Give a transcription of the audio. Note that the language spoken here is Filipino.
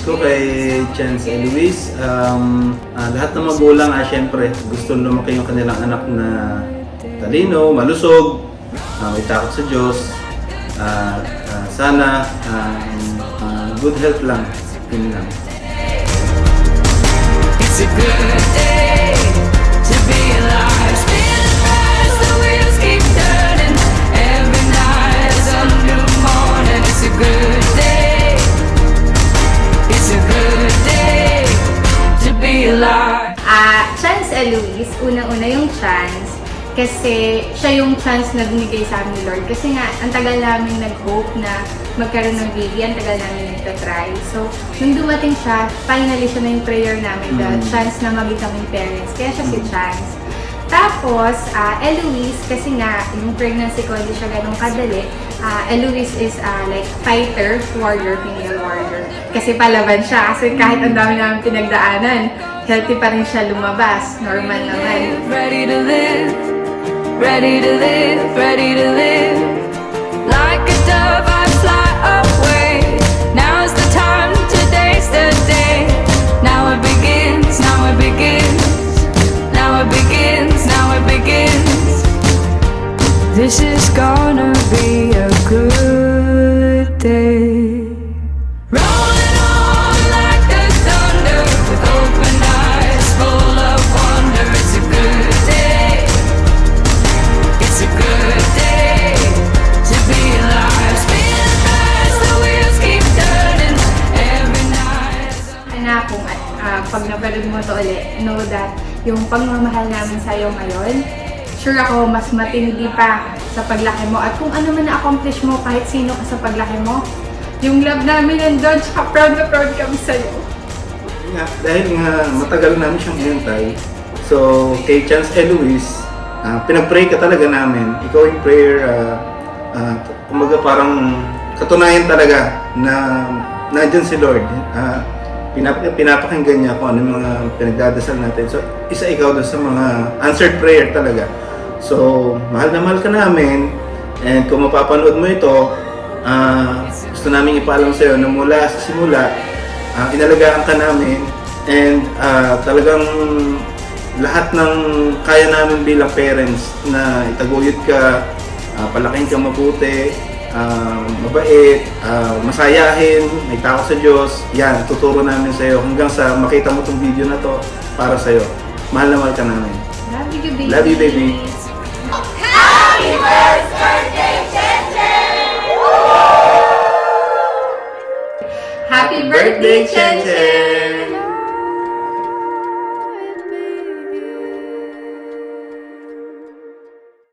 message ko kay Chance and Luis, lahat ng magulang syempre gusto lumaki yung kanilang anak na talino, malusog, may takot sa Diyos. Sana good health lang. Yun lang. It's a good day to be alive. Spinning fast, the wheels keep turning. Every night is a new morning. It's a good day. It's a good day to be alive. Chance Luis, unang-una yung Chance. Kasi siya yung chance na binigay sa amin ni Lord. Kasi nga, ang tagal namin nag-hope na magkaroon ng baby, ang tagal namin nagtatry. So, nung dumating siya, finally siya na yung prayer namin, the chance na maging kaming parents. Kaya siya si Chance. Tapos, Eloise, kasi nga, yung pregnancy ko hindi siya ganun kadali. Eloise is like fighter, warrior, female warrior. Kasi palaban siya. Kasi kahit ang dami namin pinagdaanan, healthy pa rin siya lumabas. Normal naman. Ready to live, ready to live, ready to live. Like a dove I fly away. Now's the time, today's the day. Now it begins, now it begins. Now it begins, now it begins. This is gonna be a good day. Rolling on like the thunder, with open eyes full of wonder. It's a good day. It's a good day to be alive. Spinning fast, the wheels keep turning. Every night. Anak, kung pag napanood mo to ulit, know that yung pagmamahal namin sa'yo ngayon, sure ako mas matindi pa sa paglaki mo. At kung ano man na-accomplish mo, kahit sino ka sa paglaki mo, yung love namin nandun, tsaka proud na proud kami sa'yo. Nga, dahil nga matagal namin siyang hinintay. So, kay Chance and Luis, pinag-pray ka talaga namin. Ikaw yung prayer, kumbaga parang katunayan talaga na nandyan si Lord. Pinapakinggan niya kung ano yung mga pinagdadasal natin. So, isa ikaw doon sa mga answered prayer talaga. So, mahal na mahal ka namin. And kung mapapanood mo ito, gusto namin ipaalam sa'yo na mula sa simula, inalagaan ka namin. And talagang lahat ng kaya namin bilang parents na itaguyod ka, palaking ka mabuti, mabait, masayahin, may takot sa Diyos. Yan, tuturo namin sa'yo hanggang sa makita mo tong video na to para sa'yo. Mahal na mahal ka namin. Love you, baby. Love you, baby. Happy first birthday, Chen! Happy birthday, Chen Chen!